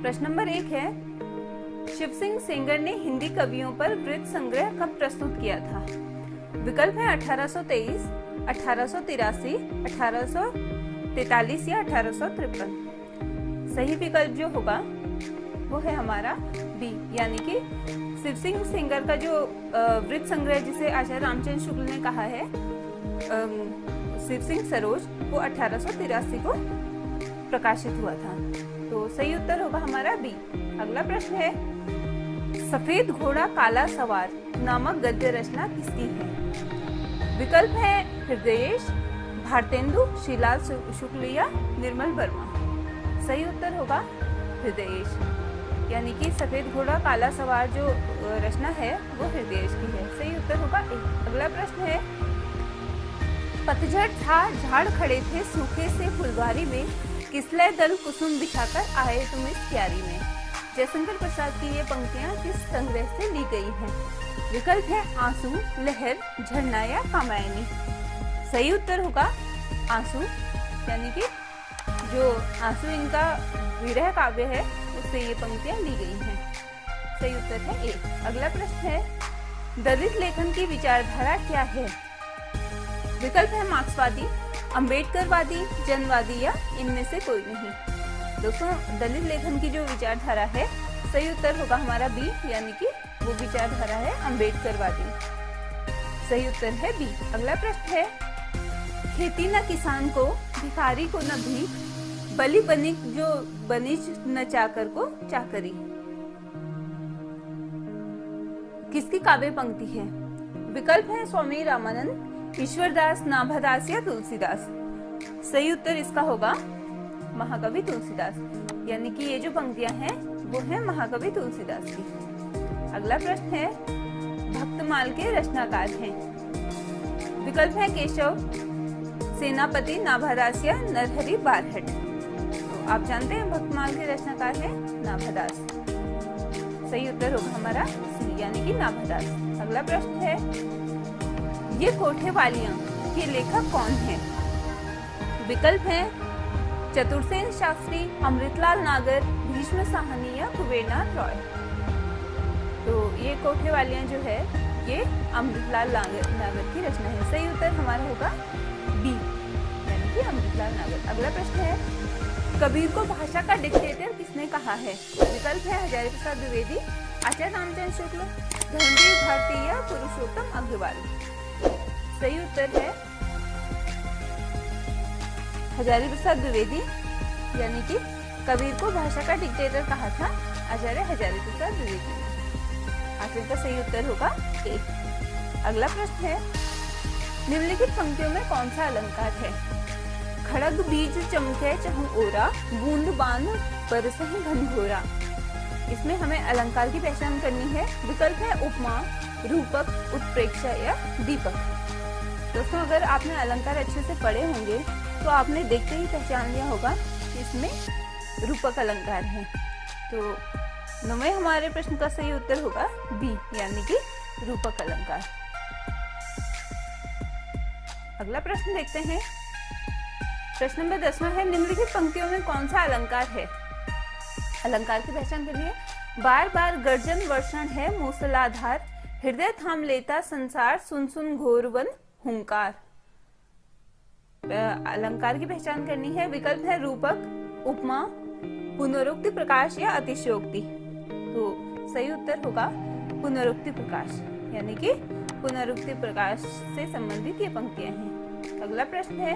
प्रश्न नंबर 1 है, शिव सिंह सेंगर ने हिंदी कवियों पर वृत्त संग्रह कब प्रस्तुत किया था? विकल्प है 1823, 1883, 1843 या 1853। सही विकल्प जो होगा वो है हमारा बी, यानी कि शिव सिंह सेंगर का जो वृत्त संग्रह जिसे आचार्य रामचंद्र शुक्ल ने कहा है शिव सिंह सरोज, वो 1883 को प्रकाशित हुआ था। तो सही उत्तर होगा हमारा बी। अगला प्रश्न है, सफेद घोड़ा काला सवार नामक गद्य रचना किसकी है? विकल्प है हृदयेश, भारतेंदु, श्रीलाल शुक्ल या निर्मल वर्मा। सही उत्तर होगा हृदयेश, यानी कि सफेद घोड़ा काला सवार जो रचना है वो हृदयेश की है। सही उत्तर होगा ए। अगला प्रश्न है, पतझड़ था झाड़ खड़े थे सूखे से फुलवारी में, किसलय दल कुसुम बिछाकर आए तुम इस क्यारी में। जयशंकर प्रसाद की ये पंक्तियां किस संग्रह से ली गई हैं? विकल्प है आंसू, लहर, झरना या कामायनी। सही उत्तर होगा आंसू, यानी कि जो आंसू इनका विरह काव्य है उससे ये पंक्तियां ली गई हैं। सही उत्तर है ए। अगला प्रश्न है, दलित लेखन की विचारधारा क्या है? विकल्प है मार्क्सवादी, अंबेडकरवादी, जनवादी या इनमें से कोई नहीं। दोस्तों, दलित लेखन की जो विचारधारा है, सही उत्तर होगा हमारा बी, यानी कि वो विचारधारा है अंबेडकरवादी। सही उत्तर है बी। अगला प्रश्न है, खेती न किसान को, भिखारी को न भीख, बलि बनिक जो बनिज न चाकर को चाकरी। किसकी काव्य पंक्ति है? विकल्प है स्वामी रामानंद, ईश्वरदास, नाभादास या तुलसीदास। सही उत्तर इसका होगा महाकवि तुलसीदास, यानी कि ये जो पंक्तियां हैं वो है महाकवि तुलसीदास की। अगला प्रश्न है, भक्तमाल के रचनाकार हैं। विकल्प है केशव, सेनापति, नाभादास या नरहरि बारहट। तो आप जानते हैं भक्तमाल के रचनाकार है नाभादास। सही उत्तर होगा हमारा सी, यानी कि नाभादास। अगला प्रश्न है, ये कोठे वालियां के लेखक कौन हैं? विकल्प है चतुरसेन शास्त्री, अमृतलाल नागर, भीष्म साहनी या कुबेरनाथ रॉय। तो ये कोठे वालियां जो है ये अमृतलाल नागर की रचना है। सही उत्तर हमारा होगा बी, यानी कि अमृतलाल नागर। अगला प्रश्न है, कबीर को भाषा का डिक्टेटर किसने कहा है? विकल्प है हजारी प्रसाद द्विवेदी, आचार्य रामचंद्र शुक्ल, धनवीर भारती या पुरुषोत्तम अग्रवाल। सही उत्तर है हजारी प्रसाद द्विवेदी, यानी कि कबीर को भाषा का डिक्टेटर कहा था आचार्य हजारी प्रसाद द्विवेदी ने। आखिर का सही उत्तर होगा ए। अगला प्रश्न है, निम्नलिखित पंक्तियों में कौन सा अलंकार है? खड़ग बीज चमके चहु ओरा, बूंद बांध बरसहि घनघोरा। इसमें हमें अलंकार की पहचान करनी है। विकल्प है उपमा, रूपक, उत्प्रेक्षा या दीपक। दोस्तों, अगर आपने अलंकार अच्छे से पढ़े होंगे तो आपने देखते ही पहचान लिया होगा कि इसमें रूपक अलंकार है। तो 9वें हमारे प्रश्न का सही उत्तर होगा बी, यानी कि रूपक अलंकार। अगला प्रश्न देखते हैं। प्रश्न नंबर 10वां है, निम्नलिखित पंक्तियों में कौन सा अलंकार है? अलंकार की पहचान करनी है। बार बार गर्जन वर्षण है मूसलाधार, हृदय थाम लेता संसार, सुन सुन घोरवन हुंकार। अलंकार की पहचान करनी है। विकल्प है रूपक, उपमा, पुनरुक्ति प्रकाश या अतिशयोक्ति। तो सही उत्तर होगा पुनरुक्ति प्रकाश, यानी कि पुनरुक्ति प्रकाश से संबंधित ये पंक्तियां हैं। अगला प्रश्न है,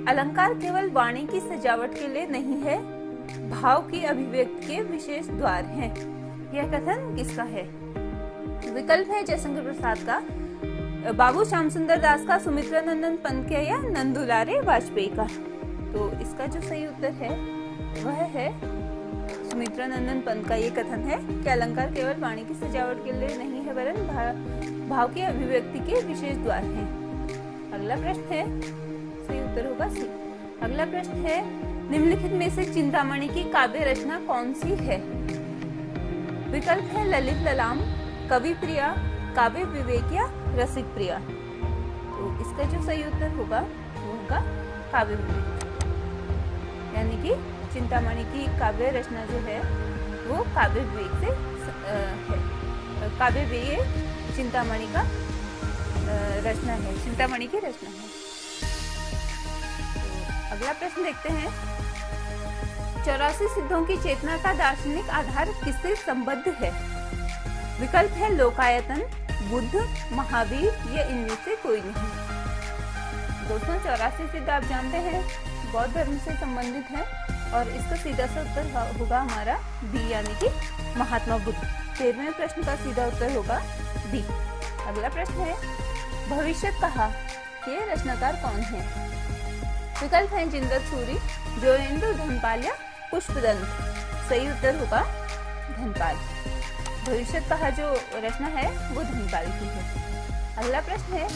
अलंकार केवल वाणी की सजावट के लिए नहीं है, भाव की अभिव्यक्ति के विशेष द्वार हैं। यह कथन किसका है? विकल्प है जयशंकर प्रसाद का, बाबू श्याम सुंदर दास का, सुमित्रा नंदन पंत का या नंदुलारे वाजपेयी का। तो इसका जो सही उत्तर है वह है सुमित्रा नंदन पंत का ये कथन है कि अलंकार केवल वाणी की सजावट के लिए नहीं है वरन भाव की अभिव्यक्ति के विशेष द्वार हैं। अगला प्रश्न है, सही उत्तर होगा सी। अगला प्रश्न है, निम्नलिखित में से चिंतामणि की काव्य रचना कौन सी है? विकल्प है ललित ललाम, कवि प्रिया, काव्य विवेक या रसिक प्रिया। तो इसका जो सही उत्तर होगा वो होगा काव्य विवेक, यानी कि चिंतामणि की काव्य रचना जो है वो काव्य विवेक से है। काव्य विवेक चिंतामणि का रचना है, चिंतामणि की रचना है। तो अगला प्रश्न देखते हैं। 84 सिद्धों की चेतना का दार्शनिक आधार किससे संबद्ध है? विकल्प है लोकायतन, बुद्ध, महावीर या इनमें से कोई नहीं। दोस्तों 84 सिद्ध आप जानते हैं बौद्ध धर्म से संबंधित है और इसका सीधा सा उत्तर होगा हमारा बी यानी कि महात्मा बुद्ध। 13वें प्रश्न का सीधा उत्तर होगा बी। अगला प्रश्न है भविष्य कहा के रचनाकार कौन है? विकल्प है जिंदल सूरी, जोगेंद्र धनपाल या पुष्पदंत। सही उत्तर होगा धनपाल। भविष्य कहा जो रचना है वो धनपाल की है। अगला प्रश्न है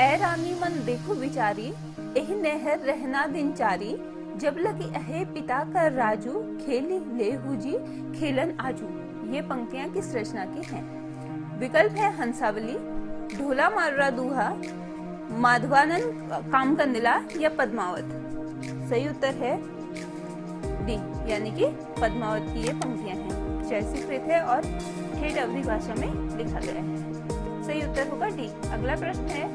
ए रानी मन देखो विचारी, एह नहर रहना दिन चारी, जब लगी अहे पिता का राजू, खेली लेहू जी खेलन आजू। ये पंक्तियां किस रचना की हैं? विकल्प है हंसावली, ढोला माररा दूहा, माधवानंद काम कंदिला या पद्मावत। सही उत्तर है डी यानी कि पद्मावत की ये पंक्तियां हैं। चैसिकृत है और ठेठ अवधी भाषा में लिखा गया है। सही उत्तर होगा डी। अगला प्रश्न है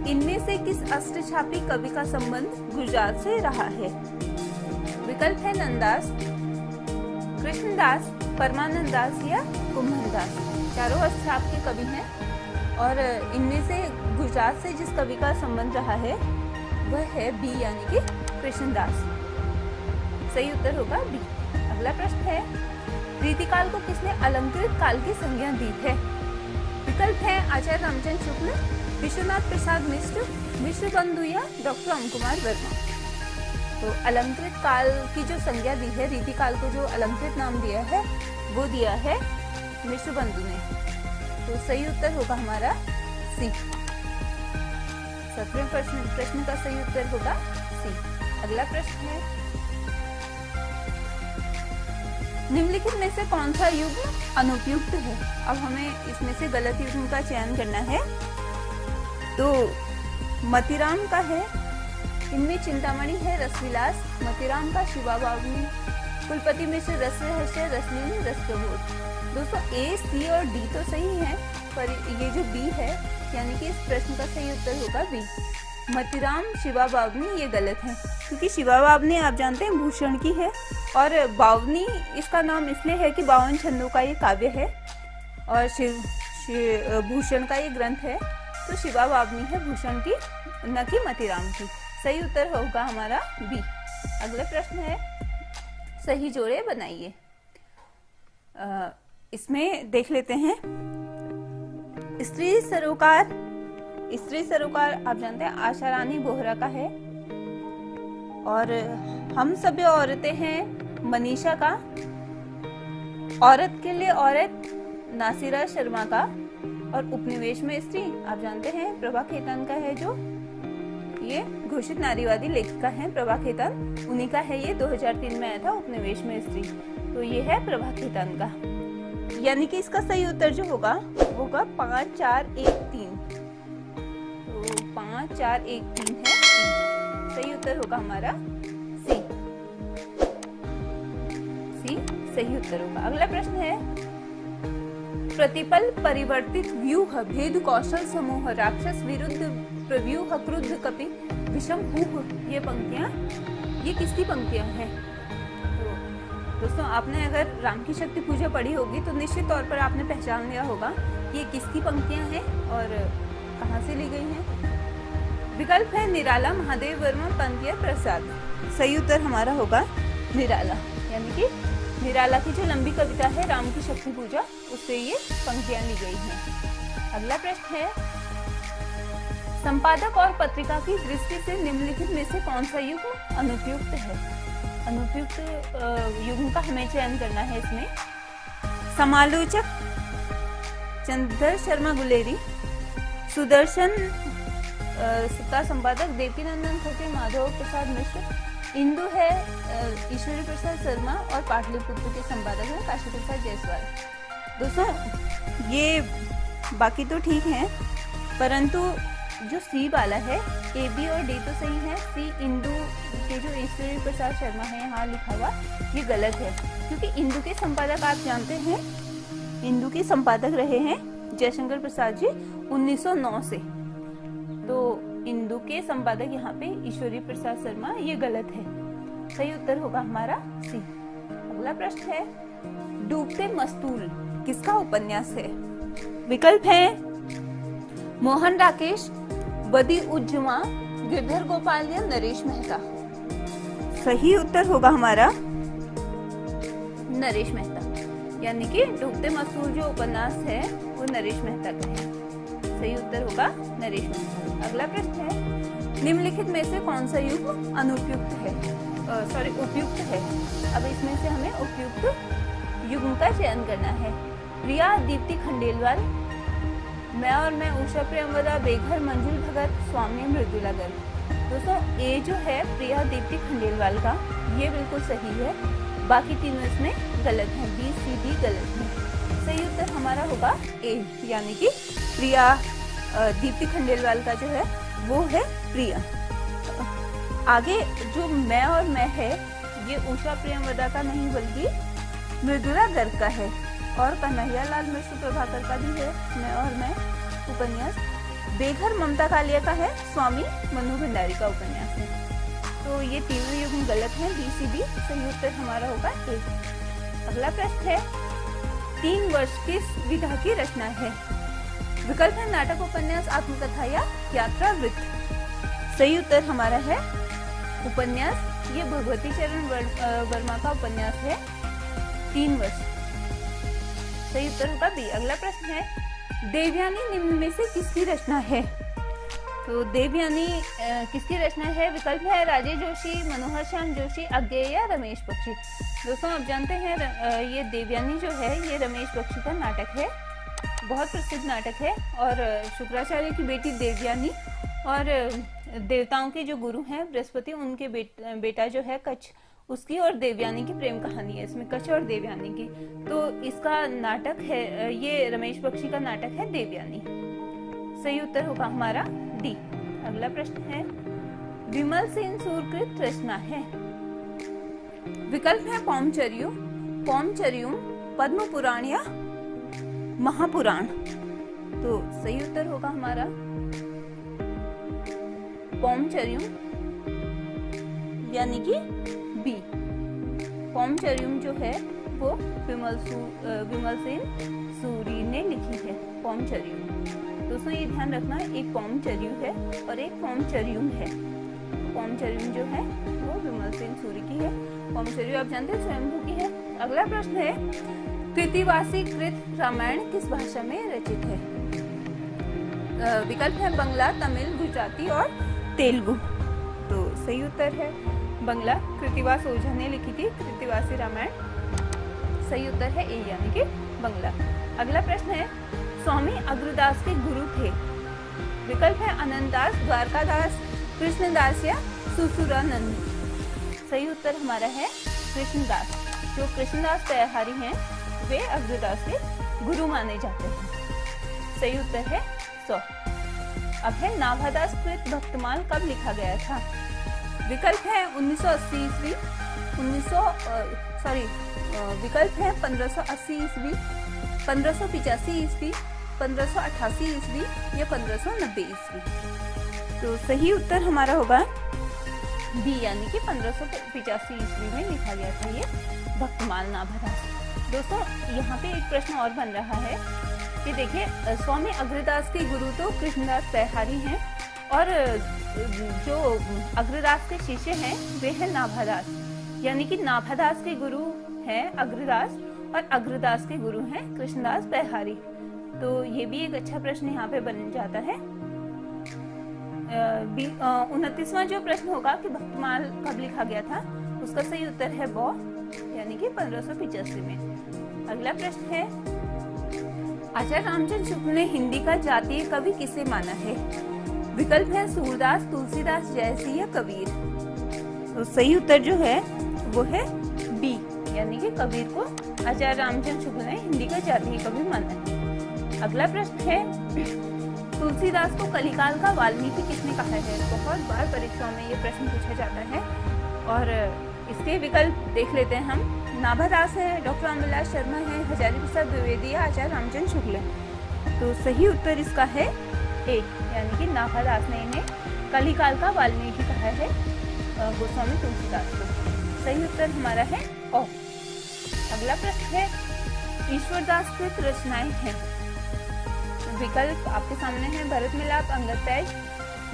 इनमें से किस अष्टछापी कवि का संबंध गुजरात से रहा है? विकल्प है नंददास, कृष्णदास, परमानंद दास या कुम्भनदास। चारों अष्टछाप के कवि हैं और इनमें से गुजरात से जिस कवि का संबंध रहा है वह है बी यानी कि कृष्णदास। सही उत्तर होगा बी। अगला प्रश्न है रीतिकाल को किसने अलंकृत काल की संज्ञा दी है? विकल्प है आचार्य रामचंद्र शुक्ल, विश्वनाथ प्रसाद मिश्र, विश्वबंधु या डॉक्टर ओम कुमार वर्मा। तो अलंकृत काल की जो संज्ञा दी है, रीतिकाल को जो अलंकृत नाम दिया है वो दिया है विश्वबंधु ने। तो सही उत्तर होगा हमारा सी। 17वें प्रश्न का सही उत्तर होगा सी। अगला प्रश्न है निम्नलिखित में से कौन सा युग्म अनुपयुक्त है? अब हमें इसमें से गलत युग्म का चयन करना है। तो मतीराम का है, इनमें चिंतामणि है रसविलास, मतीराम का शिवा बावनी, कुलपति मिश्र रस रहस्य, रसलीन, रस प्रबोध। दोस्तों ए, सी और डी तो सही है पर ये जो बी है यानी कि इस प्रश्न का सही उत्तर होगा बी। मतीराम शिवा बावनी ये गलत है क्योंकि शिवा बावनी आप जानते हैं भूषण की है और बावनी इसका नाम इसलिए है कि 52 छंदों का ये काव्य है और भूषण का ये ग्रंथ है। तो शिवा बावनी है भूषण की, न कि मतीराम की। सही उत्तर होगा हमारा बी। अगला प्रश्न है सही जोड़े बनाइए। इसमें देख लेते हैं स्त्री सरोकार। स्त्री सरोकार आप जानते हैं आशा रानी बोहरा का है और हम सभी औरतें हैं मनीषा का, औरत के लिए औरत नासिरा शर्मा का और उपनिवेश में स्त्री आप जानते हैं प्रभा खेतान का है, जो ये घोषित नारीवादी लेखिका हैं प्रभा खेतान, उन्हीं का है ये। 2003 में आया था उपनिवेश में स्त्री, तो ये है प्रभा खेतान का। यानी कि इसका सही उत्तर जो होगा वो होगा 5 4 1 3। तो 5 4 1 3 है, सही उत्तर होगा हमारा सी। सी सही उत्तर होगा। अगला प्रश्न है प्रतिपल परिवर्तित व्यूह भेद कौशल समूह राक्षस विरुद्ध प्रव्यूह क्रुद्ध कपि विषम हुह। ये पंक्तियां ये किसकी पंक्तियां हैं? तो दोस्तों आपने अगर राम की शक्ति पूजा पढ़ी होगी तो निश्चित तौर पर आपने पहचान लिया होगा ये किसकी पंक्तियां हैं और कहां से ली गई हैं। विकल्प है निराला, महादेव वर्मा, पंत प्रसाद। सही उत्तर हमारा होगा निराला, यानी कि निराला की जो लंबी कविता है राम की शक्ति पूजा उससे ये पंक्तियां ली गई हैं। अगला प्रश्न है संपादक और पत्रिका की दृष्टि से निम्नलिखित में से कौन सा युग्म अनुपयुक्त है? अनुपयुक्त युग्म का हमें चयन करना है। इसमें समालोचक चंद्र शर्मा गुलेरी, सुदर्शन का संपादक देवकीनंदन खत्री, माधव प्रसाद मिश्र, इंदु है ईश्वरी प्रसाद शर्मा और पाटलिपुत्र के संपादक है काशी प्रसाद जायसवाल। दोस्तों ये बाकी तो ठीक है परंतु जो सी वाला है ए, बी और डी तो सही है। सी इंदु के जो ईश्वरी प्रसाद शर्मा है यहाँ लिखा हुआ, ये गलत है, क्योंकि इंदु के संपादक आप जानते हैं, इंदु के संपादक रहे हैं जयशंकर प्रसाद जी 1909 से। तो इंदु के संपादक यहाँ पे ईश्वरी प्रसाद शर्मा, ये गलत है। सही उत्तर होगा हमारा सी। अगला प्रश्न है, डूबते मस्तूल किसका उपन्यास है? विकल्प है मोहन राकेश, बदी उज्जमा, गिरधर गोपाल या नरेश मेहता। सही उत्तर होगा हमारा नरेश मेहता, यानी कि डूबते मस्तूल जो उपन्यास है वो नरेश मेहता का है। सही उत्तर होगा नरेश मेहता। अगला प्रश्न है, निम्नलिखित में से कौन सा युग अनुपयुक्त है, उपयुक्त है? अब इसमें से हमें उपयुक्त युग का चयन करना है। प्रिया दीप्ति खंडेलवाल, मैं और मैं उषा प्रियंवदा, बेघर मंजुल भगत, स्वामी मृदुला गर्ग। दोस्तों ए जो है प्रिया दीप्ति खंडेलवाल का, ये बिल्कुल सही है, बाकी तीनों इसमें गलत हैं, बी सी डी गलत है। सही उत्तर हमारा होगा ए, यानी कि प्रिया दीप्ति खंडेलवाल का जो है वो है प्रिया। आगे जो मैं और मैं है, ये उषा प्रियंवदा का नहीं बल्कि मृदुला गर्ग का है, और कन्हैया लाल मिश्र प्रभाकर का भी है मैं और मैं उपन्यास। बेघर ममता कालिया का है, स्वामी मनु भंडारी का उपन्यास है। तो ये तीनों युग गलत हैं, बी सी डी। सही उत्तर हमारा होगा ए। अगला प्रश्न है, 3 वर्ष किस विधा की रचना है? विकल्प है नाटक, उपन्यास, आत्मकथा या यात्रा वृत्त। सही उत्तर हमारा है उपन्यास। ये भगवती चरण वर्मा का उपन्यास है, 3 वर्ष। सही उत्तर होगा बी। अगला प्रश्न है, देवयानी निम्न में से किसकी रचना है? तो देवयानी किसकी रचना है? विकल्प है राजेश जोशी, मनोहर श्याम जोशी, अज्ञेय या रमेश बख्शी। दोस्तों आप जानते हैं ये देवयानी जो है ये रमेश बख्शी का नाटक है, बहुत प्रसिद्ध नाटक है। और शुक्राचार्य की बेटी देवयानी और देवताओं के जो गुरु हैं बृहस्पति, उनके बेटा जो है कच्छ, उसकी और देवयानी की प्रेम कहानी है इसमें, कच्छ और देवयानी की। तो इसका नाटक है, ये रमेश बख्शी का नाटक है देवयानी। सही उत्तर होगा हमारा डी। अगला प्रश्न है, विमल सेन सूरकृत रचना है? विकल्प है पौमचर्यु, पौमचर्युम, पद्म पुराण या महापुराण। तो सही उत्तर होगा हमारा पौमचर्युम, यानी कि बी। पौमचर्युम जो है वो विमल सेन सूरी ने लिखी है, पौमचर्युम। दोस्तों ये ध्यान रखना, एक पौमचर्यु है और एक पौमचर्युम है। पौमचर्युम जो है वो विमल सेन सूरी की है, पौमचर्यु आप जानते हैं स्वयंभू की है। अगला प्रश्न है, कृतिवासी कृत रामायण किस भाषा में रचित है? विकल्प है बंगला, तमिल, गुजराती और तेलुगु। तो सही उत्तर है बंगला, कृतिवास ओझा ने लिखी थी कृतिवासी रामायण। सही उत्तर है ए, यानी कि बंगला। अगला प्रश्न है, स्वामी अग्रदास के गुरु थे? विकल्प है अनंतदास, द्वारकादास, कृष्णदास या सुसुरानंद। सही उत्तर हमारा है कृष्णदास। जो कृष्णदास तैहारी हैं वे अग्रदास के गुरु माने जाते हैं। सही उत्तर है 100। अब है नाभादास कृत भक्तमाल कब लिखा गया था? विकल्प है 1980 ईस्वी, विकल्प है 1580 ईस्वी, 1585 ईस्वी, 1588 ईस्वी या 1590 ईस्वी। तो सही उत्तर हमारा होगा बी, यानी कि 1585 ईस्वी में लिखा गया था ये भक्तमाल नाभादास। दोस्तों यहाँ पे एक प्रश्न और बन रहा है कि देखिए, स्वामी अग्रदास के गुरु तो कृष्णदास तैहारी हैं और जो अग्रदास के शिष्य हैं वे हैं नाभादास, यानी कि नाभादास के गुरु हैं अग्रदास और अग्रदास के गुरु हैं कृष्णदास तैहारी। तो ये भी एक अच्छा प्रश्न यहाँ पे बन जाता है। 29वां जो प्रश्न होगा कि भक्तमाल कब लिखा गया था, उसका सही उत्तर है बौ, यानी कि 1585 में। अगला प्रश्न है, आचार्य रामचंद्र शुक्ल ने हिंदी का जातीय कवि किसे माना है? विकल्प है सूरदास, तुलसीदास, जयसिंह या कबीर। तो सही उत्तर जो है वो है बी, यानी कि कबीर को आचार्य रामचंद्र शुक्ल ने हिंदी का जातीय कवि माना है। अगला प्रश्न है, तुलसीदास को कलिकाल का वाल्मीकि किसने कहा है? बहुत बार परीक्षाओं में ये प्रश्न पूछा जाता है और इसके विकल्प देख लेते हैं हम। नाभादास है, डॉक्टर रामविलास शर्मा है, हजारी प्रसाद द्विवेदी या आचार्य रामचंद्र शुक्ल है। तो सही उत्तर इसका है ए, यानी कि नाभादास ने इन्हें कलिकाल का वाल्मीकि कहा है गोस्वामी तुलसीदास को। सही उत्तर हमारा है ओ। अगला प्रश्न है ईश्वरदास कृत रचनाएं हैं। विकल्प आपके सामने है भरत मिलाप, अंगद तैज,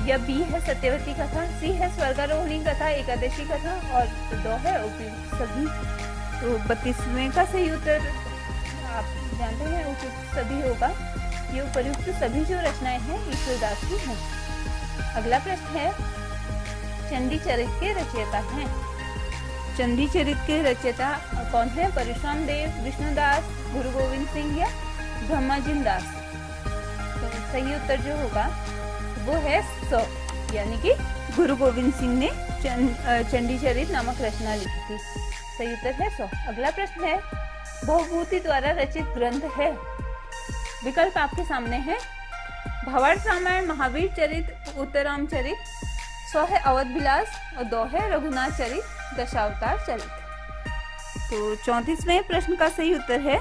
या बी है सत्यवती कथा, सी है स्वर्गारोहिणी कथा, एकादशी कथा और दो है उपयुक्त सभी। तो 32वें का सही उत्तर आप जानते हैं उपयुक्त सभी होगा। ये उपयुक्त सभी जो रचनाएं हैं ईश्वरदास की हैं। अगला प्रश्न है चंडी चरित के रचयिता हैं। चंडी चरित के रचयिता कौन है? परशुराम देव, विष्णुदास, गुरु गोविंद सिंह या ब्रह्माजिन दास। तो सही उत्तर जो होगा वो है स, यानी कि गुरु गोविंद सिंह ने चंडी चरित नामक रचना लिखी थी। सही उत्तर है स। अगला प्रश्न है भवभूति द्वारा रचित ग्रंथ है। विकल्प आपके सामने है भावार्थ रामायण, महावीर चरित, उत्तराम चरित, 100 है अवध विलास और 2 है रघुनाथ चरित, दशावतार चरित। तो 34वें प्रश्न का सही उत्तर है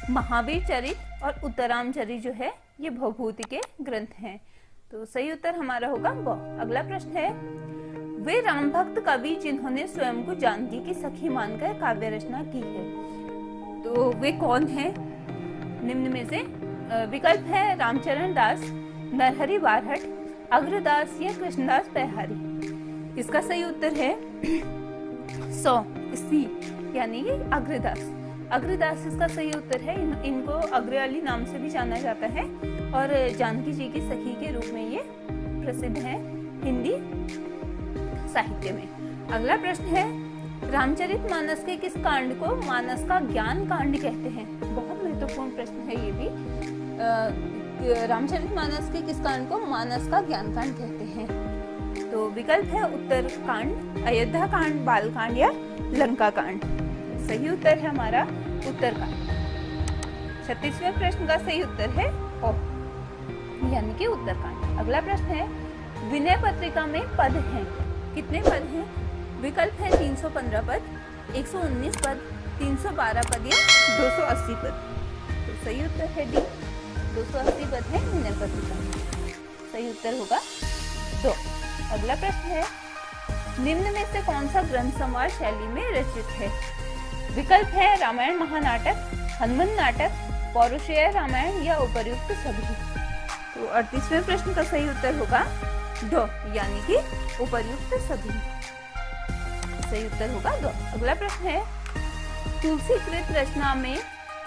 महावीर चरित और उत्तराम चरित जो है ये भवभूति के ग्रंथ हैं। तो सही उत्तर हमारा होगा ब। अगला प्रश्न है वे राम भक्त कवि जिन्होंने स्वयं को जानकी की सखी मानकर काव्य रचना की है। तो वे कौन है? निम्न में से विकल्प है रामचरण दास, नरहरि बारहट, अग्रदास या कृष्णदास पैहारी। इसका सही उत्तर है सी, यानी कि अग्रदास। अग्रदास इसका सही उत्तर है। इनको अग्रवाली नाम से भी जाना जाता है और जानकी जी की सखी के रूप में ये प्रसिद्ध है हिंदी साहित्य में। अगला प्रश्न है रामचरितमानस के किस कांड को मानस का ज्ञान कांड कहते हैं? बहुत महत्वपूर्ण प्रश्न है ये भी। रामचरितमानस के किस कांड को मानस का ज्ञान कांड कहते हैं? तो विकल्प है उत्तर कांड, अयोध्या कांड, बाल कांड या लंका कांड। सही उत्तर है हमारा उत्तर कांड। 36वें प्रश्न का सही उत्तर है ओ, यानी कि उत्तरकांड। अगला प्रश्न है विनय पत्रिका में पद हैं। कितने पद हैं? विकल्प है 315 पद, 119 पद, 312 पद या 280 पद। तो सही उत्तर है डी, 280 पद है विनय पत्रिका में। सही उत्तर होगा 2। अगला प्रश्न है निम्न में से कौन सा ग्रंथ संवाद शैली में रचित है? विकल्प है रामायण महानाटक, हनुमान नाटक, पौरुषेय रामायण या उपर्युक्त सभी। तो 38वें प्रश्न का सही उत्तर होगा दो, यानी कि उपर्युक्त सभी। सही उत्तर होगा दो। अगला प्रश्न है तुलसीकृत रचना में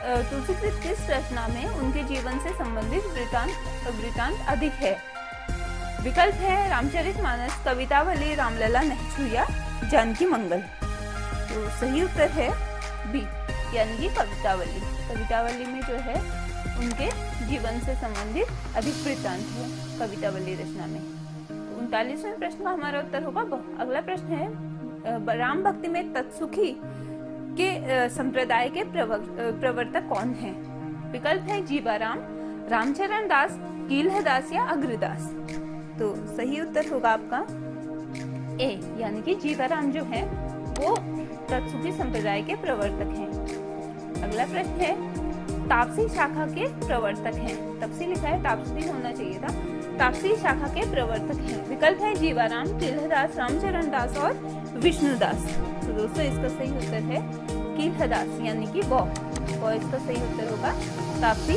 तुलसीकृत किस रचना में उनके जीवन से संबंधित वृतांत अधिक है? विकल्प है रामचरितमानस, कवितावली, रामलला नहचू या जानकी मंगल। तो सही उत्तर है बी, यानी कि कवितावली। कवितावली में जो है उनके जीवन से संबंधित अधिक वृत्तांत है कवितावली रचना में। 39वें प्रश्न का हमारा उत्तर होगा ब। अगला प्रश्न है राम भक्ति में तत्सुखी के संप्रदाय के प्रवर्तक कौन है? विकल्प है जीवाराम, रामचरण दास, कीलहदास या अग्रदास। तो सही उत्तर होगा आपका ए, यानी कि जीवाराम जो है वो तत्सुखी संप्रदाय के प्रवर्तक हैं। अगला प्रश्न है तापसी शाखा के प्रवर्तक हैं। तपसी लिखा है, तापसी होना चाहिए था। तापसी शाखा के प्रवर्तक हैं। विकल्प है जीवाराम, कीलहदास, रामचरण दास और विष्णुदास। तो दोस्तों इसका सही उत्तर है कीलहदास, यानी कि वो इसका सही उत्तर होगा। तापसी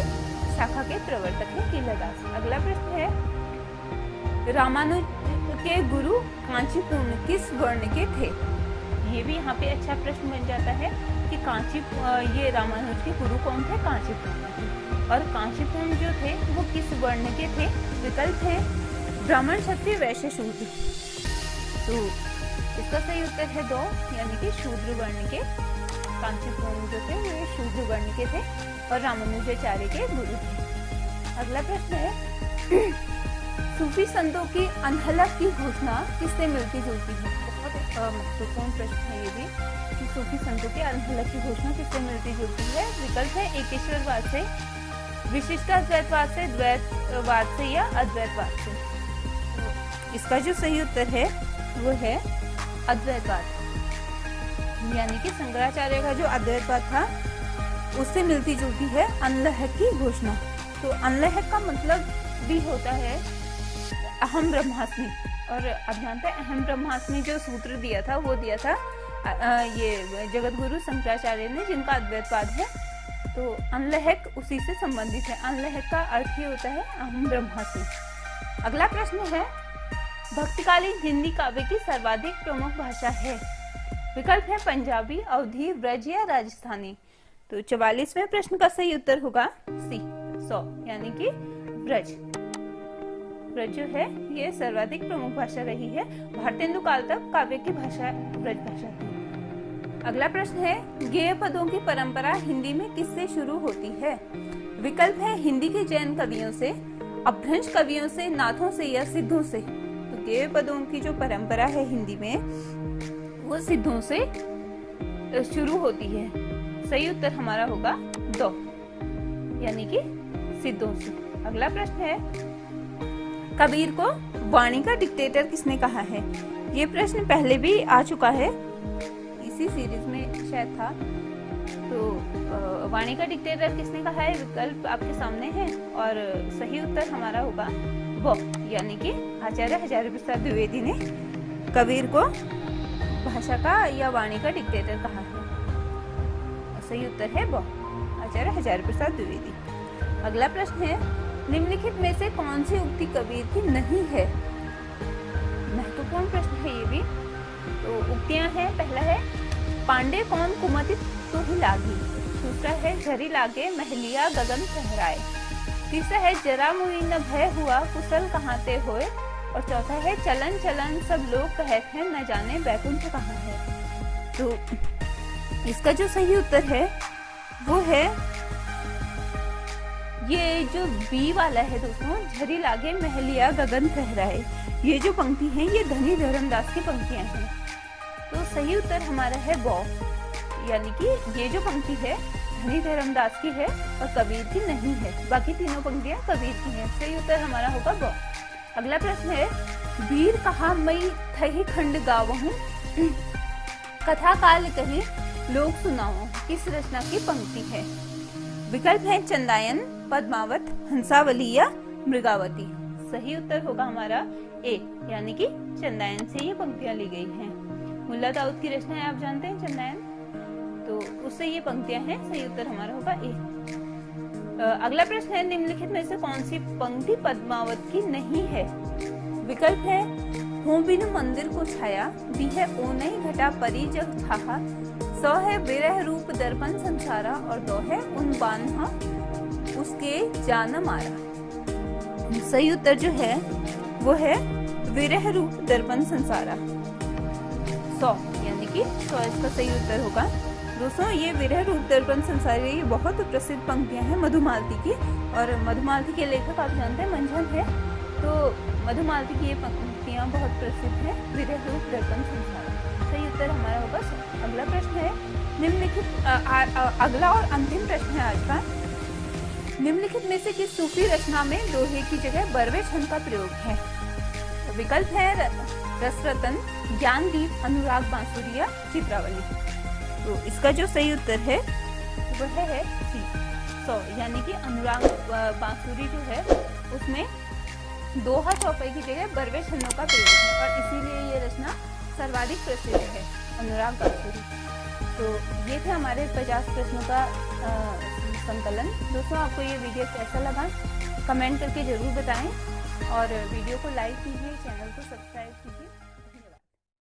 शाखा के प्रवर्तक है कीलहदास। अगला प्रश्न है रामानुज के गुरु कांचीपुर्ण किस वर्ण के थे? ये भी यहाँ पे अच्छा प्रश्न बन जाता है कि ये रामानुज के गुरु कौन थे? कांचीपुर्ण। और कांचीपुर्ण जो थे वो किस वर्ण के थे? विकल्प है ब्राह्मण, क्षत्रिय, वैश्य, शूद्र। तो इसका सही उत्तर है दो, यानी कि शूद्र वर्ण के। कांचीपुर्ण जो थे वे शूद्र वर्ण के थे और रामानुजाचार्य के गुरु थे। अगला प्रश्न है सूफी संतों की अनहलक की घोषणा किससे मिलती जुलती है? बहुत महत्वपूर्ण प्रश्न है ये भी कि सूफी संतों की अनहलक की घोषणा किससे मिलती जुलती है। विकल्प है एकेश्वरवाद से, विशिष्ट अद्वैतवाद से, द्वैतवाद से या अद्वैतवाद से? तो इसका जो सही उत्तर है वो है अद्वैतवाद, यानी कि शंकराचार्य का जो अद्वैतवाद था उससे मिलती जुलती है अनलहक की घोषणा। तो अनलहक का मतलब भी होता है अहम ब्रह्मास्मि, और आप जानते हैं अहम ब्रह्मास्मि जो सूत्र दिया था वो दिया था ये जगत गुरु शंकराचार्य ने, जिनका अद्वैतवाद है। तो अनलहक उसी से संबंधित है। अनलहक का अर्थ ये होता है अहम ब्रह्मास्मि। अगला प्रश्न है, भक्तिकालीन हिंदी काव्य की सर्वाधिक प्रमुख भाषा है? विकल्प है पंजाबी, अवधी, ब्रज या राजस्थानी। तो 44वें प्रश्न का सही उत्तर होगा सी, 100, यानी कि ब्रज। ब्रज जो है ये सर्वाधिक प्रमुख भाषा रही है। भारतेंदु काल तक काव्य की भाषा ब्रज भाषा थी। अगला प्रश्न है, गेय पदों की परंपरा हिंदी में किससे शुरू होती है? विकल्प है हिंदी के जैन कवियों से, अपभ्रंश कवियों से, नाथों से या सिद्धों से। तो गेय पदों की जो परंपरा है हिंदी में वो सिद्धों से शुरू होती है। सही उत्तर हमारा होगा 2, यानी कि सिद्धों से। अगला प्रश्न है, कबीर को वाणी का डिक्टेटर किसने कहा है? ये प्रश्न पहले भी आ चुका है, इसी सीरीज में शायद था। तो वाणी का डिक्टेटर किसने कहा है? विकल्प आपके सामने है और सही उत्तर हमारा होगा वो, यानी कि आचार्य हजारी प्रसाद द्विवेदी ने कबीर को भाषा का या वाणी का डिक्टेटर कहा है। सही उत्तर है वो, आचार्य हजारी प्रसाद द्विवेदी। अगला प्रश्न है, निम्नलिखित में से कौन सी उक्ति कबीर की नहीं है? महत्वपूर्ण प्रश्न है ये भी। तो उक्तियां हैं, पहला है पांडे कौन कुमति तू ही लागी, दूसरा है झरी लागे महलिया गगन फहराए, तीसरा है जरा मुई न भय हुआ कुशल कहाँ ते होए, और चौथा है चलन चलन सब लोग कहते हैं न जाने बैकुंठ कहाँ है। तो इसका जो सही उत्तर है वो है ये जो बी वाला है दोस्तों, झरी लागे महलिया गगन फहराए। ये जो पंक्ति है ये धनी धर्मदास की पंक्तियां हैं। तो सही उत्तर हमारा है बौ, यानी कि ये जो पंक्ति है धनी धर्मदास की है और कबीर की नहीं है। बाकी तीनों पंक्तियां कबीर की हैं। सही उत्तर हमारा होगा बौ। अगला प्रश्न है, वीर कहा मई थही खंड गावहूं, कथा काल कहे लोग सुनाओ, किस रचना की पंक्ति है? विकल्प है चंदायन, पद्मावत, हंसावली या मृगावती। सही उत्तर होगा हमारा ए, यानी कि चंदायन से ये पंक्तियां ली गई हैं। मुल्ला दाऊद की रचना है, आप जानते हैं चंदायन, तो उससे ये पंक्तियां हैं। सही उत्तर हमारा होगा ए। अगला प्रश्न है, निम्नलिखित में से कौन सी पंक्ति पद्मावत की नहीं है? विकल्प है हो बिनु मंदिर को छाया, दी है ओ नहीं घटा परी जग छाहा, सौ है विरह रूप दर्पण संसारा, और दो है उन बान्हा उसके जान मारा। सही उत्तर जो है वो है विरह रूप दर्पण संसारा, 100, यानी कि 100 इसका सही उत्तर होगा। दोस्तों ये विरह रूप दर्पण संसारी ये बहुत प्रसिद्ध पंक्तियां हैं मधुमालती की, और मधुमालती के लेखक आप जानते हैं मंझन है। तो मधुमालती की ये पंक्तियां बहुत प्रसिद्ध हैं, विरह रूप दर्पण संसार। सही उत्तर हमारा होगा 100। अगला प्रश्न है, निम्नलिखित अगला और अंतिम प्रश्न है आज का, निम्नलिखित में से किस सूफी रचना में दोहे की जगह बरवे छंद का प्रयोग है? विकल्प है रसरतन, ज्ञानदीप, अनुराग बांसुरी या चित्रावली। तो इसका जो सही उत्तर है वह है सी, 100, यानी कि अनुराग बांसुरी जो है उसमें दोहा चौपाई की जगह बरवे छंदों का प्रयोग है, और इसीलिए ये रचना सर्वाधिक प्रसिद्ध है, अनुराग बांसुरी। तो ये थे हमारे 50 प्रश्नों का संकलन। दोस्तों आपको ये वीडियो कैसा लगा कमेंट करके जरूर बताएं, और वीडियो को लाइक कीजिए, चैनल को सब्सक्राइब कीजिए।